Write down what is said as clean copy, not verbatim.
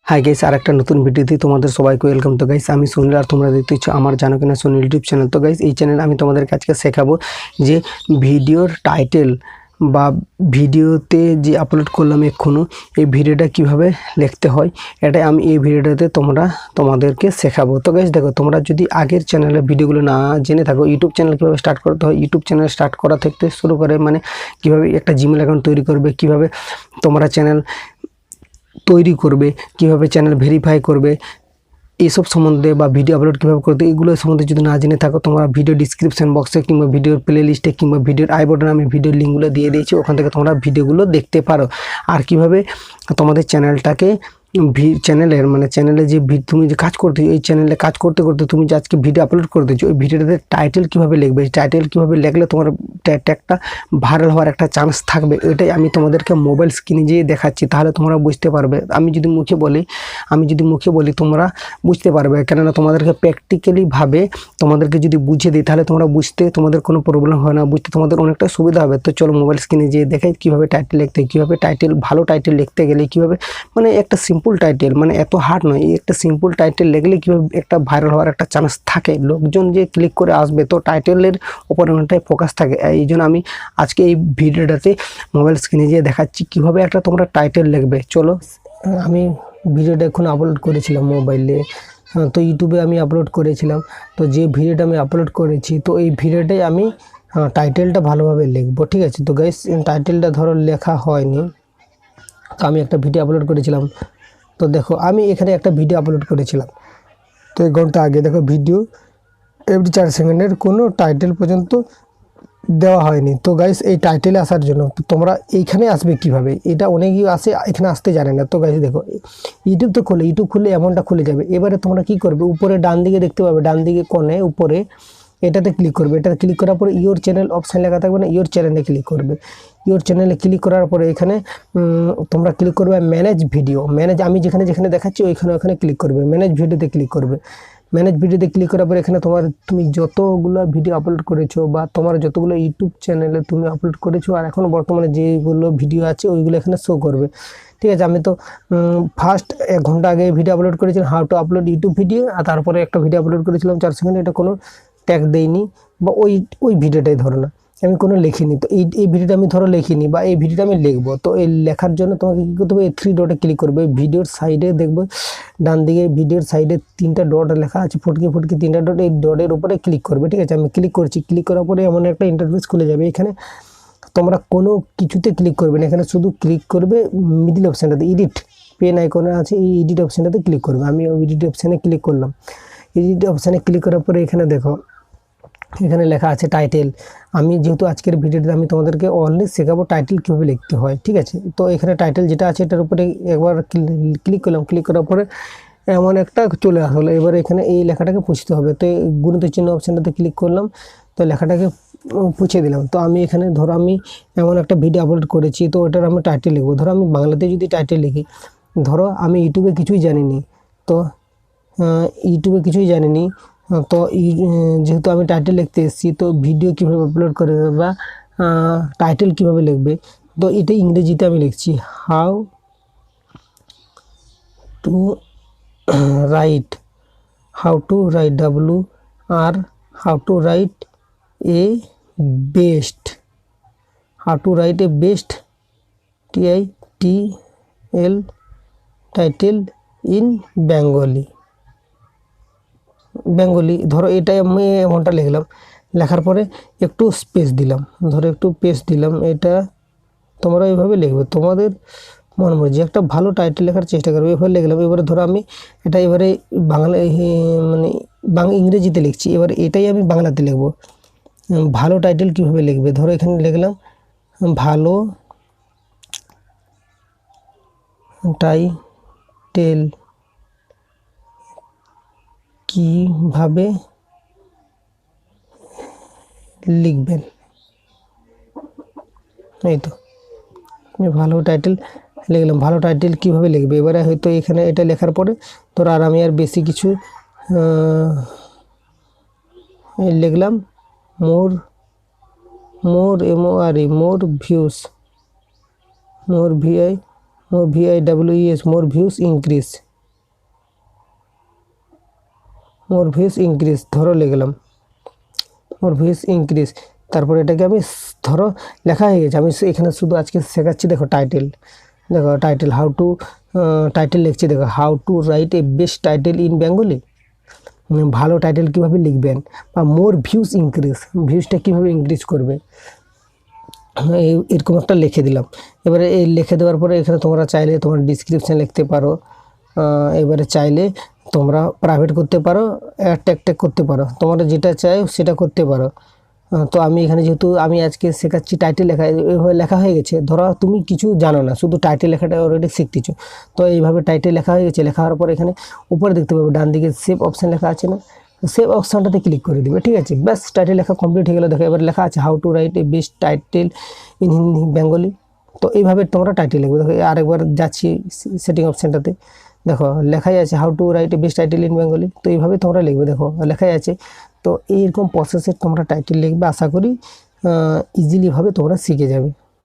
Hi guys, আর একটা নতুন ভিডিওতে তোমাদের সবাইকে ওয়েলকাম। তো গাইস, আমি সুনীল আর তোমরা দেখতেছো আমার জানকিনা সুনীল ইউটিউব চ্যানেল। তো গাইস, এই চ্যানেল আমি তোমাদেরকে আজকে শেখাবো যে ভিডিওর টাইটেল বা ভিডিওতে যে আপলোড করলাম এক্ষুনি এই ভিডিওটা কিভাবে লিখতে হয়, এটাই আমি এই ভিডিওটাতে তোমাদেরকে শেখাবো। তো গাইস দেখো, তোমরা যদি আগের চ্যানেলের ভিডিওগুলো না জেনে থাকো, ইউটিউব চ্যানেল কীভাবে স্টার্ট করতে হয়, ইউটিউব চ্যানেল স্টার্ট করা থেকে শুরু করে মানে কীভাবে একটা জিমেল অ্যাকাউন্ট তৈরি করবে, কীভাবে তোমরা চ্যানেল তৈরি করবে, কিভাবে চ্যানেল ভেরিফাই করবে, এইসব সম্বন্ধে বা ভিডিও আপলোড কীভাবে করতে, এগুলো সম্বন্ধে যদি না জেনে থাকো, তোমরা ভিডিও ডিসক্রিপশন বক্সে কিংবা ভিডিওর প্লে লিস্টে কিংবা ভিডিওর আই বাটনে আমি ভিডিওর লিঙ্কগুলো দিয়ে দিয়েছি, ওখান থেকে তোমরা ভিডিওগুলো দেখতে পারো। আর কিভাবে তোমাদের চ্যানেলটাকে চ্যানেলে যে তুমি যে কাজ করতে, এই চ্যানেলে কাজ করতে করতে তুমি যে আজকে ভিডিও আপলোড করতেছো, ওই ভিডিওটাতে টাইটেল কীভাবে লিখবে, টাইটেল কীভাবে লিখলে তোমার একটা ভাইরাল হওয়ার একটা চান্স থাকবে, এটাই আমি তোমাদেরকে মোবাইল স্ক্রিনে যেয়ে দেখাচ্ছি। তাহলে তোমরা বুঝতে পারবে। আমি যদি মুখে বলি তোমরা বুঝতে পারবে, কেননা তোমাদেরকে প্র্যাকটিক্যালিভাবে তোমাদেরকে যদি বুঝিয়ে দিই, তাহলে তোমরা বুঝতে তোমাদের কোনো প্রবলেম হয় না, বুঝতে তোমাদের অনেকটা সুবিধা হবে। তো চলো মোবাইল স্ক্রিনে যেয়ে দেখাই কীভাবে টাইটেল লিখতে, কীভাবে ভালো টাইটেল লিখতে গেলে কীভাবে, মানে একটা সিম্পল টাইটেল, মানে এত হার্ড নয়, এই একটা সিম্পল টাইটেল লিখলে কীভাবে একটা ভাইরাল হওয়ার একটা চান্স থাকে, লোকজন যে ক্লিক করে আসবে, তো টাইটেলের ওপর অনেকটাই ফোকাস থাকে। এই জন্য আমি আজকে এই ভিডিওটাতে মোবাইল স্ক্রিনে যেয়ে দেখাচ্ছি কীভাবে একটা তোমরা টাইটেল লিখবে। চলো, আমি ভিডিওটা এখন আপলোড করেছিলাম মোবাইলে, তো ইউটিউবে আমি আপলোড করেছিলাম। তো যে ভিডিওটা আমি আপলোড করেছি, তো এই ভিডিওটাই আমি টাইটেলটা ভালোভাবে লিখবো, ঠিক আছে। তো গাইস, টাইটেলটা ধরো লেখা হয়নি, তো আমি একটা ভিডিও আপলোড করেছিলাম। তো দেখো, আমি এখানে একটা ভিডিও আপলোড করেছিলাম, তো 1 ঘন্টা আগে। দেখো, ভিডিও এভরি 4 সেকেন্ডের কোনো টাইটেল পর্যন্ত দেওয়া হয়নি। তো গাইস, এই টাইটেলে আসার জন্য তো তোমরা এইখানে আসবে কিভাবে, এটা অনেকেই আসে এখানে আসতে জানে না। তো গাইস দেখো, ইউটিউব খুললে এমনটা খুলে যাবে। এবারে তোমরা কি করবে, উপরে ডান দিকে দেখতে পাবে, ডান দিকে কোণে উপরে এটাতে ক্লিক করবে। এটাতে ক্লিক করার পরে ইওর চ্যানেল অপশান লেখা থাকবে না, ইওর চ্যানেলে ক্লিক করবে। ইওর চ্যানেলে ক্লিক করার পরে এখানে তোমরা ক্লিক করবে ম্যানেজ ভিডিও। আমি যেখানে দেখাচ্ছি ওখানে ক্লিক করবে, ম্যানেজ ভিডিওতে ক্লিক করবে। ম্যানেজ ভিডিওতে ক্লিক করার পরে এখানে তুমি যতগুলো ভিডিও আপলোড করেছো বা তোমার যতগুলো ইউটিউব চ্যানেলে তুমি আপলোড করেছো আর এখন বর্তমানে যেগুলো ভিডিও আছে ওইগুলো এখানে শো করবে, ঠিক আছে। আমি তো ফার্স্ট 1 ঘন্টা আগে ভিডিও আপলোড করেছিলাম, how to upload YouTube video, আর তারপরে একটা ভিডিও আপলোড করেছিলাম 4 সেকেন্ড, এটা কোনো ট্যাগ দেইনি বা ওই ভিডিওটাই ধরো না, আমি কোনো লিখিনি। তো এই ভিডিওটা আমি ধরো লিখিনি বা এই ভিডিওটা আমি লিখবো। তো এই লেখার জন্য তোমাকে কী করতে হবে, এই 3 ডটে ক্লিক করবে। ভিডিওর সাইডে দেখবে ডান দিকে ভিডিওর সাইডে 3টা ডট লেখা আছে, ফুটকি 3টা ডট, এই ডটের উপরে ক্লিক করবে, ঠিক আছে। আমি ক্লিক করছি, ক্লিক করার পরে এমন একটা ইন্টারফেস খুলে যাবে। এখানে তোমরা কোনো কিছুতে ক্লিক করবে না, এখানে শুধু ক্লিক করবে মিডিল অপশানটাতে, এডিট পেন আইকনে আছে, এই এডিট অপশানটাতে ক্লিক করবে। আমি এডিট অপশানে ক্লিক করলাম। এডিট অপশানে ক্লিক করার পরে এখানে দেখো, এখানে লেখা আছে টাইটেল। আমি যেহেতু আজকের ভিডিওতে আমি তোমাদেরকে অনলি শেখাবো টাইটেল কীভাবে লিখতে হয়, ঠিক আছে। তো এখানে টাইটেল যেটা আছে এটার উপরে একবার ক্লিক করলাম, ক্লিক করার পরে এমন একটা চলে আসলো। এবার এখানে এই লেখাটাকে পুছতে হবে। তো গুণিত চিহ্ন অপশানটাতে ক্লিক করলাম, তো লেখাটাকে পুছে দিলাম। তো আমি এখানে ধরো আমি এমন একটা ভিডিও আপলোড করেছি, তো ওটার আমি টাইটেল লিখবো। ধরো আমি বাংলাতে যদি টাইটেল লিখি, ধরো আমি ইউটিউবে কিছুই জানিনি, তো তো যেহেতু আমি টাইটেল লিখতে এসেছি, তো ভিডিও কীভাবে আপলোড করবে বা টাইটেল কীভাবে লিখবে, তো এটা ইংরেজিতে আমি লিখছি, how to right how to write a best title in Bengali. ধরো এটাই আমি এমনটা লিখলাম, লেখার পরে একটু স্পেস দিলাম, এটা তোমরা এইভাবে লিখবে, তোমাদের মন মর্জি। একটা ভালো টাইটেল লেখার চেষ্টা করবে, এভাবে লিখলাম। এবারে ধরো আমি এটা এবারে ইংরেজিতে লিখছি, এবার এটাই আমি বাংলাতে লিখবো। ভালো টাইটেল কীভাবে লিখবে, ধরো এখানে লিখলাম ভালো টাইটেল কীভাবে লিখবেন, এই তো ভালো টাইটেল লিখলাম। ভালো টাইটেল কীভাবে লিখবে, এবারে হয়তো এখানে এটা লেখার পরে ধরো আর আমি আর বেশি কিছু লিখলাম, more views increase, more views increase ধরো লিখলাম মোর ভিউজ ইনক্রিজ। তারপর এটাকে আমি ধরো লেখা হয়ে গেছে, আমি এখানে শুধু আজকে শেখাচ্ছি। দেখো টাইটেল, দেখো টাইটেল হাউ টু টাইটেল লিখছি। দেখো how to write a best title in Bengali, ভালো টাইটেল কীভাবে লিখবেন, বা মোর ভিউজ ইনক্রিজ, ভিউজটা কীভাবে ইনক্রিজ করবে, এরকম একটা লিখে দিলাম। এবারে এই লিখে দেওয়ার পরে এখানে তোমরা চাইলে তোমার ডিসক্রিপশান লিখতে পারো, এবারে চাইলে তোমরা প্রাইভেট করতে পারো, ট্যাগ করতে পারো, তোমরা যেটা চাই সেটা করতে পারো। তো আমি এখানে যেহেতু আমি আজকে শেখাচ্ছি টাইটেল লেখা, এইভাবে লেখা হয়ে গেছে। ধরো তুমি কিছু জানো না, শুধু টাইটেল লেখাটা অলরেডি শিখতেছো, তো এইভাবে টাইটেল লেখা হয়ে গেছে। লেখা হওয়ার পর এখানে উপরে দেখতে পাবে ডান দিকে সেভ অপশান লেখা আছে না, সেভ অপশানটাতে ক্লিক করে দিবে। ঠিক আছে, ব্যাস টাইটেল লেখা কমপ্লিট হয়ে গেল। দেখো এবার লেখা আছে how to write a best title in Hindi Bengali. তো এইভাবে তোমরা টাইটেল লিখবে। দেখো আরেকবার যাচ্ছি সেটিং অপশানটাতে, দেখো লেখাই আছে how to write a best title in Bengali. তো এইভাবে তোমরা লিখবে, দেখো লেখাই আছে। তো এইরকম প্রসেসে তোমরা টাইটেল লিখবে, আশা করি ইজিলিভাবে তোমরা শিখে যাবে।